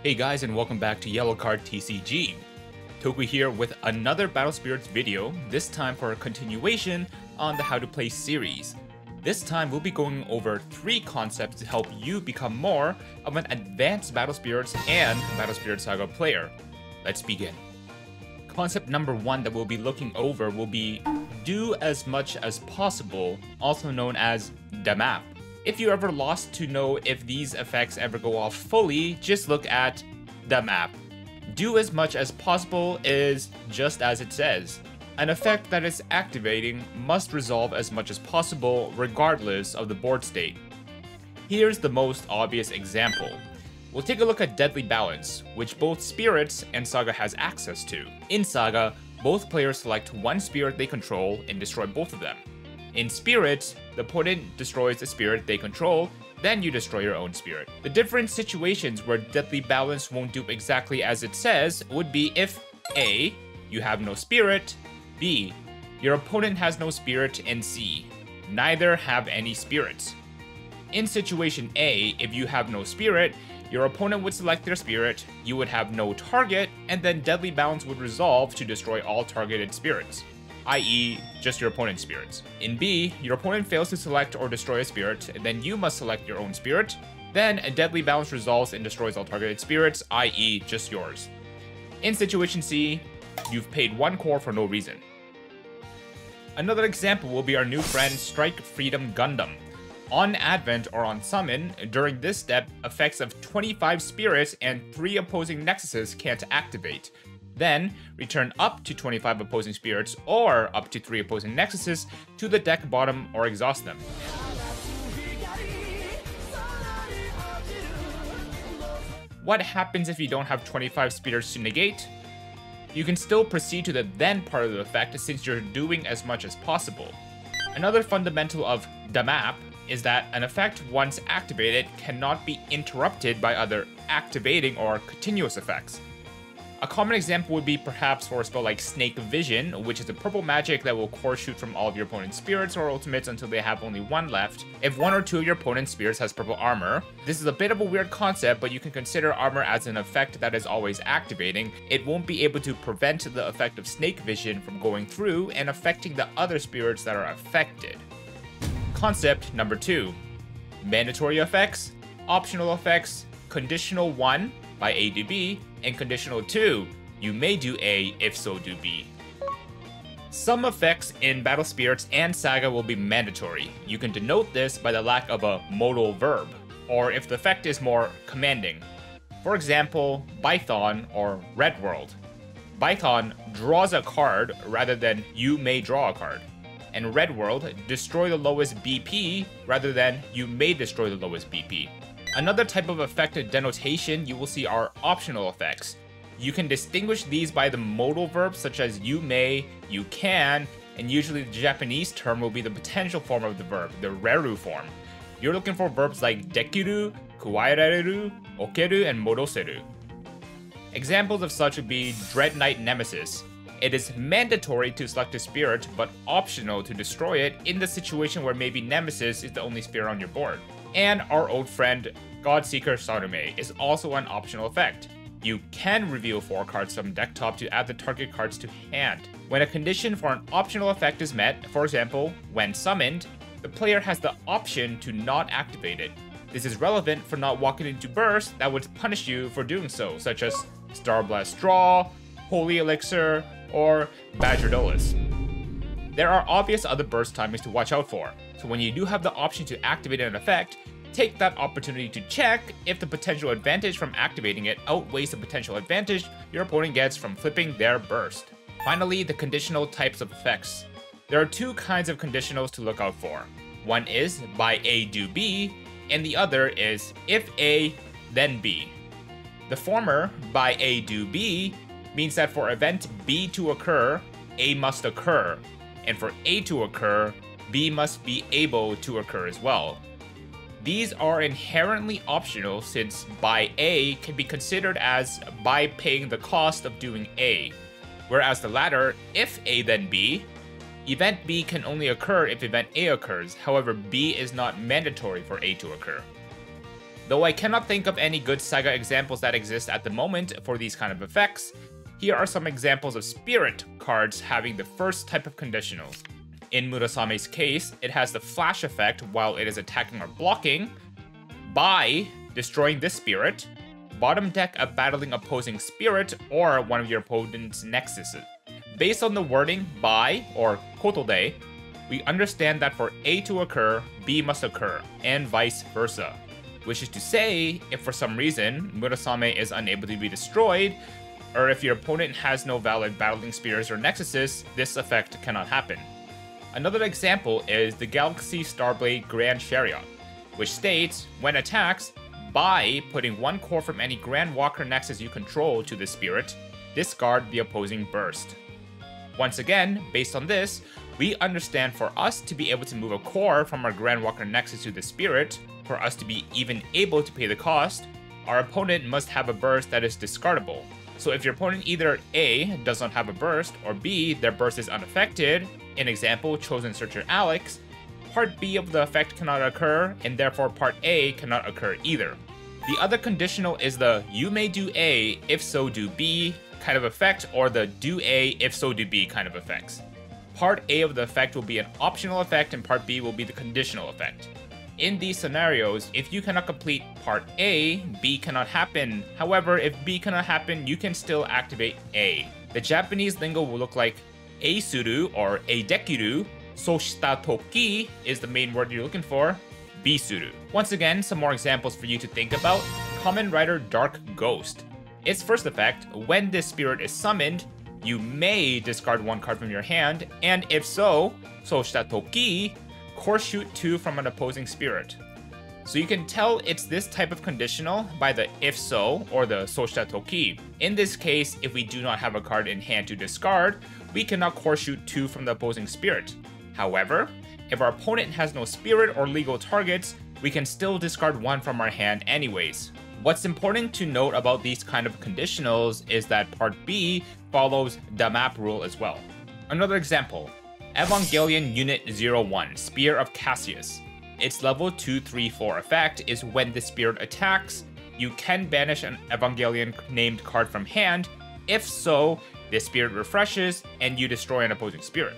Hey guys, and welcome back to Yellow Card TCG. Toku here with another Battle Spirits video, this time for a continuation on the How to Play series. This time we'll be going over 3 concepts to help you become more of an advanced Battle Spirits and Battle Spirit Saga player. Let's begin. Concept number 1 that we'll be looking over will be do as much as possible, also known as the map. If you're ever lost to know if these effects ever go off fully, just look at the map. Do as much as possible is just as it says. An effect that is activating must resolve as much as possible regardless of the board state. Here's the most obvious example. We'll take a look at Deadly Balance, which both Spirits and Saga has access to. In Saga, both players select one spirit they control and destroy both of them. In Spirit, the opponent destroys the spirit they control, then you destroy your own spirit. The different situations where Deadly Balance won't do exactly as it says would be if A. You have no spirit, B. Your opponent has no spirit, and C. Neither have any spirits. In situation A, if you have no spirit, your opponent would select their spirit, you would have no target, and then Deadly Balance would resolve to destroy all targeted spirits, i.e. just your opponent's spirits. In B, your opponent fails to select or destroy a spirit, and then you must select your own spirit. Then a Deadly Balance resolves and destroys all targeted spirits, i.e. just yours. In situation C, you've paid 1 core for no reason. Another example will be our new friend Strike Freedom Gundam. On Advent or on Summon, during this step, effects of 25 spirits and 3 opposing nexuses can't activate. Then, return up to 25 opposing spirits or up to 3 opposing nexuses to the deck bottom or exhaust them. What happens if you don't have 25 spirits to negate? You can still proceed to the then part of the effect since you're doing as much as possible. Another fundamental of the map is that an effect once activated cannot be interrupted by other activating or continuous effects. A common example would be perhaps for a spell like Snake Vision, which is a purple magic that will core shoot from all of your opponent's spirits or ultimates until they have only 1 left. If 1 or 2 of your opponent's spirits has purple armor, this is a bit of a weird concept, but you can consider armor as an effect that is always activating. It won't be able to prevent the effect of Snake Vision from going through and affecting the other spirits that are affected. Concept number 2. Mandatory effects, optional effects, conditional 1 by A to B, and conditional 2, you may do A if so do B. Some effects in Battle Spirits and Saga will be mandatory. You can denote this by the lack of a modal verb, or if the effect is more commanding. For example, Bython or Red World. Bython draws a card rather than you may draw a card. And Red World, destroy the lowest BP rather than you may destroy the lowest BP. Another type of effect denotation you will see are optional effects. You can distinguish these by the modal verbs such as you may, you can, and usually the Japanese term will be the potential form of the verb, the reru form. You're looking for verbs like dekiru, kuwaerareru, okeru, and modoseru. Examples of such would be Dread Knight Nemesis. It is mandatory to select a spirit, but optional to destroy it in the situation where maybe Nemesis is the only spirit on your board. And our old friend Godseeker Sarume is also an optional effect. You can reveal 4 cards from deck top to add the target cards to hand. When a condition for an optional effect is met, for example, when summoned, the player has the option to not activate it. This is relevant for not walking into burst that would punish you for doing so, such as Starblast Draw, Holy Elixir, or Badgerdolis. There are obvious other burst timings to watch out for, so when you do have the option to activate an effect, take that opportunity to check if the potential advantage from activating it outweighs the potential advantage your opponent gets from flipping their burst. Finally, the conditional types of effects. There are 2 kinds of conditionals to look out for. One is by A do B, and the other is if A, then B. The former, by A do B, means that for event B to occur, A must occur, and for A to occur, B must be able to occur as well. These are inherently optional since by A can be considered as by paying the cost of doing A, whereas the latter, if A then B, event B can only occur if event A occurs, however B is not mandatory for A to occur. Though I cannot think of any good Saga examples that exist at the moment for these kind of effects, here are some examples of Spirit cards having the first type of conditional. In Murasame's case, it has the flash effect while it is attacking or blocking. By destroying this spirit, bottom deck a battling opposing spirit or one of your opponent's nexuses. Based on the wording by or kotode, we understand that for A to occur, B must occur, and vice versa. Which is to say, if for some reason Murasame is unable to be destroyed, or if your opponent has no valid battling spirits or nexuses, this effect cannot happen. Another example is the Galaxy Starblade Grand Chariot, which states, when attacks, by putting one core from any Grand Walker Nexus you control to the spirit, discard the opposing burst. Once again, based on this, we understand for us to be able to move a core from our Grand Walker Nexus to the spirit, for us to be even able to pay the cost, our opponent must have a burst that is discardable. So if your opponent either A, does not have a burst, or B, their burst is unaffected, in example, Chosen Searcher Alex, part B of the effect cannot occur, and therefore part A cannot occur either. The other conditional is the you may do A, if so do B kind of effect, or the do A, if so do B kind of effects. Part A of the effect will be an optional effect, and part B will be the conditional effect. In these scenarios, if you cannot complete part A, B cannot happen. However, if B cannot happen, you can still activate A. The Japanese lingo will look like eisuru or eidekiru, soshita toki is the main word you're looking for, bisuru. Once again, some more examples for you to think about. Kamen Rider Dark Ghost. Its first effect, when this spirit is summoned, you may discard one card from your hand, and if so, soshita toki, core shoot 2 from an opposing spirit. So you can tell it's this type of conditional by the if so or the soshita toki. In this case, if we do not have a card in hand to discard, we cannot core shoot 2 from the opposing spirit. However, if our opponent has no spirit or legal targets, we can still discard 1 from our hand anyways. What's important to note about these kind of conditionals is that part B follows the map rule as well. Another example, Evangelion Unit 01, Spear of Cassius. Its level 2/3/4 effect is when the spirit attacks, you can banish an Evangelion named card from hand. If so, the spirit refreshes and you destroy an opposing spirit.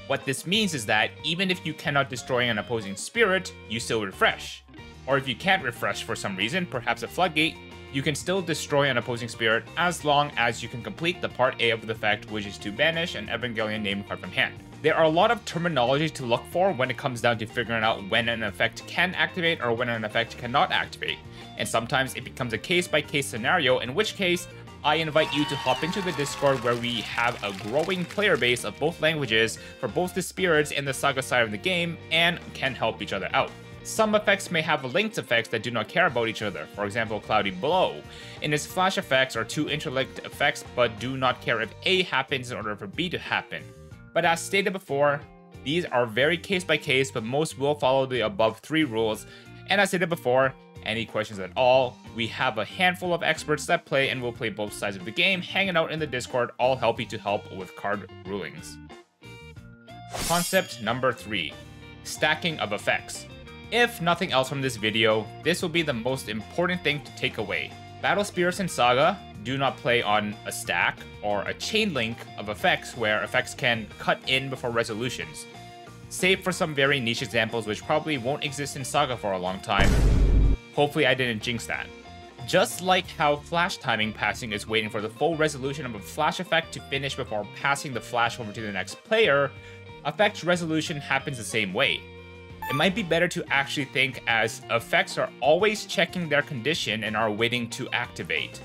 What this means is that even if you cannot destroy an opposing spirit, you still refresh. Or if you can't refresh for some reason, perhaps a floodgate, you can still destroy an opposing spirit as long as you can complete the part A of the effect, which is to banish an Evangelion named card from hand. There are a lot of terminology to look for when it comes down to figuring out when an effect can activate or when an effect cannot activate. And sometimes it becomes a case-by-case scenario, in which case, I invite you to hop into the Discord where we have a growing player base of both languages for both the spirits and the Saga side of the game and can help each other out. Some effects may have linked effects that do not care about each other, for example Cloudy Blow. In its flash effects are 2 interlinked effects but do not care if A happens in order for B to happen. But as stated before, these are very case by case, but most will follow the above 3 rules. And as stated before, any questions at all, we have a handful of experts that play and will play both sides of the game, hanging out in the Discord, all helping to help with card rulings. Concept number 3, stacking of effects. If nothing else from this video, this will be the most important thing to take away. Battle Spirits and Saga do not play on a stack or a chain link of effects where effects can cut in before resolutions. Save for some very niche examples which probably won't exist in Saga for a long time. Hopefully I didn't jinx that. Just like how flash timing passing is waiting for the full resolution of a flash effect to finish before passing the flash over to the next player, effect resolution happens the same way. It might be better to actually think as effects are always checking their condition and are waiting to activate.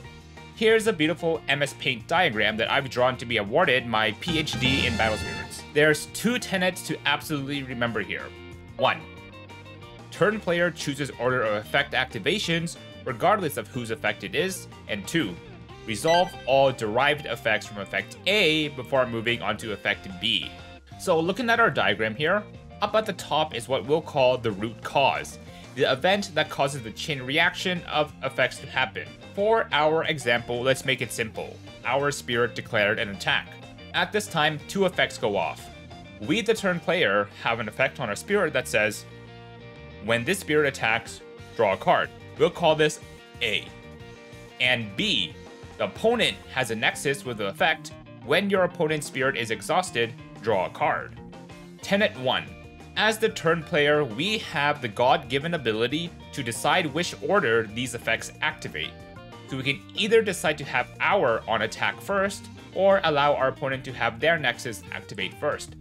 Here's a beautiful MS Paint diagram that I've drawn to be awarded my PhD in Battle Spirits. There's 2 tenets to absolutely remember here. 1. Turn player chooses order of effect activations regardless of whose effect it is. And 2. Resolve all derived effects from effect A before moving on to effect B. So looking at our diagram here, up at the top is what we'll call the root cause, the event that causes the chain reaction of effects to happen. For our example, let's make it simple. Our spirit declared an attack. At this time, 2 effects go off. We, the turn player, have an effect on our spirit that says, when this spirit attacks, draw a card. We'll call this A. And B, the opponent has a nexus with the effect, when your opponent's spirit is exhausted, draw a card. Tenet 1. As the turn player, we have the God-given ability to decide which order these effects activate. So we can either decide to have our on attack first, or allow our opponent to have their nexus activate first.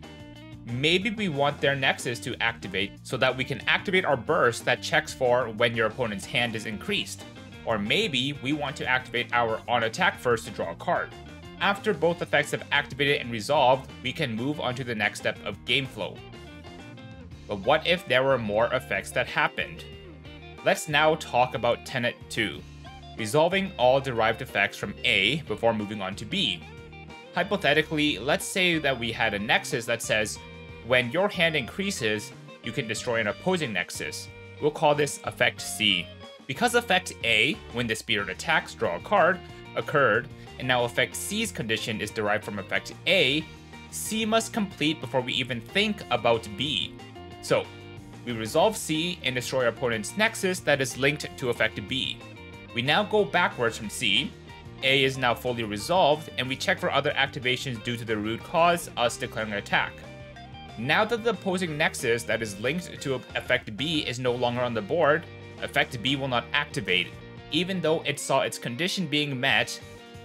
Maybe we want their nexus to activate so that we can activate our burst that checks for when your opponent's hand is increased. Or maybe we want to activate our on attack first to draw a card. After both effects have activated and resolved, we can move on to the next step of game flow. But what if there were more effects that happened? Let's now talk about Tenet 2, resolving all derived effects from A before moving on to B. Hypothetically, let's say that we had a nexus that says, when your hand increases, you can destroy an opposing nexus. We'll call this effect C. Because effect A, when the spirit attacks, draw a card, occurred, and now effect C's condition is derived from effect A, C must complete before we even think about B. So, we resolve C and destroy our opponent's nexus that is linked to effect B. We now go backwards from C, A is now fully resolved, and we check for other activations due to the root cause, us declaring an attack. Now that the opposing nexus that is linked to effect B is no longer on the board, effect B will not activate, even though it saw its condition being met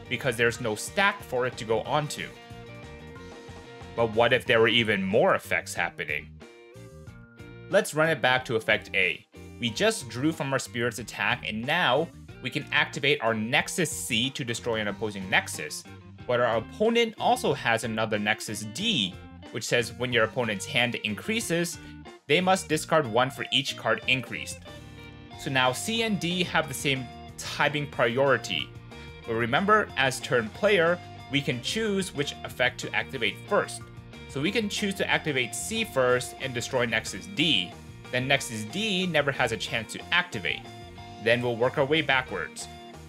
because there's no stack for it to go onto. But what if there were even more effects happening? Let's run it back to effect A. We just drew from our spirit's attack, and now we can activate our Nexus C to destroy an opposing nexus. But our opponent also has another Nexus D, which says when your opponent's hand increases, they must discard 1 for each card increased. So now C and D have the same timing priority. But remember, as turn player, we can choose which effect to activate first. So we can choose to activate C first and destroy Nexus D. Then Nexus D never has a chance to activate. Then we'll work our way backwards.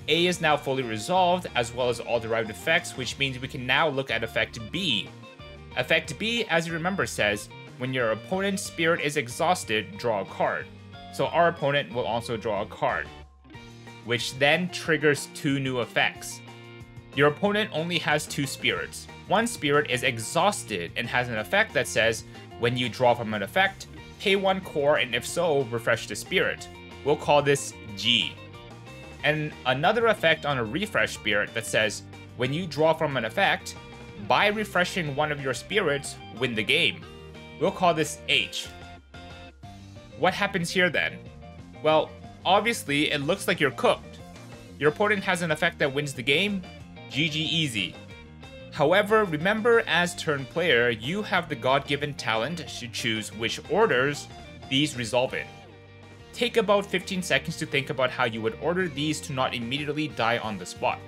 A is now fully resolved, as well as all derived effects, which means we can now look at effect B. Effect B, as you remember, says, when your opponent's spirit is exhausted, draw a card. So our opponent will also draw a card, which then triggers 2 new effects. Your opponent only has 2 spirits. One spirit is exhausted and has an effect that says, when you draw from an effect, pay 1 core, and if so, refresh the spirit. We'll call this G. And another effect on a refresh spirit that says, when you draw from an effect, by refreshing one of your spirits, win the game. We'll call this H. What happens here then? Well, obviously it looks like you're cooked. Your opponent has an effect that wins the game, GG easy. However, remember, as turn player, you have the God-given talent to choose which orders these resolve in. Take about 15 seconds to think about how you would order these to not immediately die on the spot.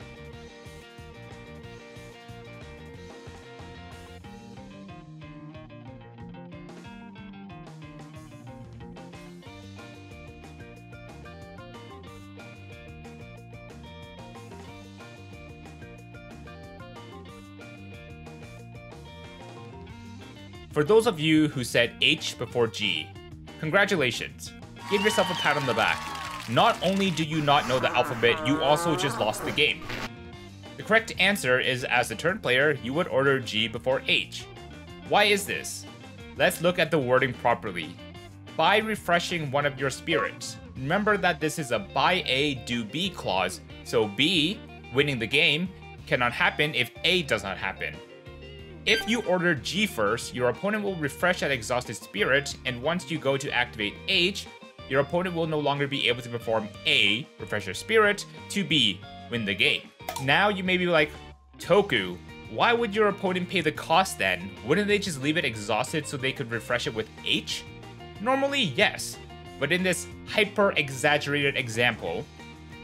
For those of you who said H before G, congratulations. Give yourself a pat on the back. Not only do you not know the alphabet, you also just lost the game. The correct answer is, as a turn player, you would order G before H. Why is this? Let's look at the wording properly. By refreshing one of your spirits. Remember that this is a buy A, do B clause, so B, winning the game, cannot happen if A does not happen. If you order G first, your opponent will refresh that exhausted spirit, and once you go to activate H, your opponent will no longer be able to perform A, refresh your spirit, to B, win the game. Now you may be like, Toku, why would your opponent pay the cost then? Wouldn't they just leave it exhausted so they could refresh it with H? Normally, yes, but in this hyper-exaggerated example,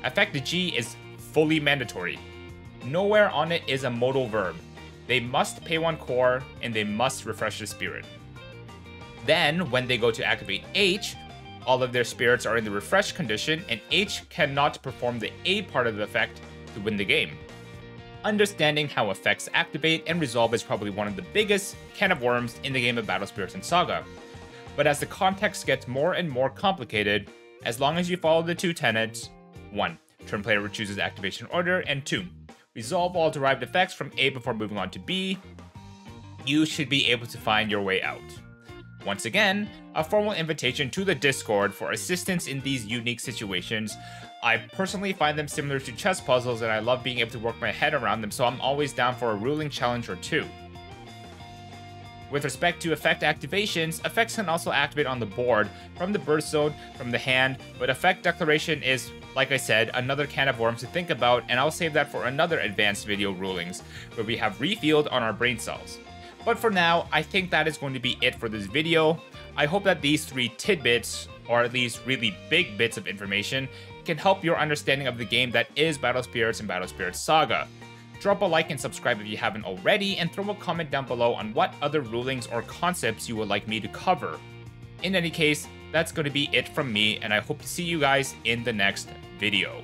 effect G is fully mandatory. Nowhere on it is a modal verb. They must pay 1 core, and they must refresh the spirit. Then, when they go to activate H, all of their spirits are in the refresh condition, and H cannot perform the A part of the effect to win the game. Understanding how effects activate and resolve is probably one of the biggest can of worms in the game of Battle Spirits and Saga. But as the context gets more and more complicated, as long as you follow the 2 tenets. 1. Turn player chooses activation order, and 2. Resolve all derived effects from A before moving on to B. You should be able to find your way out. Once again, a formal invitation to the Discord for assistance in these unique situations. I personally find them similar to chess puzzles, and I love being able to work my head around them, so I'm always down for a ruling challenge or 2. With respect to effect activations, effects can also activate on the board, from the burst zone, from the hand, but effect declaration is, like I said, another can of worms to think about, and I'll save that for another advanced video rulings, where we have refield on our brain cells. But for now, I think that is going to be it for this video. I hope that these 3 tidbits, or at least really big bits of information, can help your understanding of the game that is Battle Spirits and Battle Spirits Saga. Drop a like and subscribe if you haven't already, and throw a comment down below on what other rulings or concepts you would like me to cover. In any case, that's going to be it from me, and I hope to see you guys in the next video.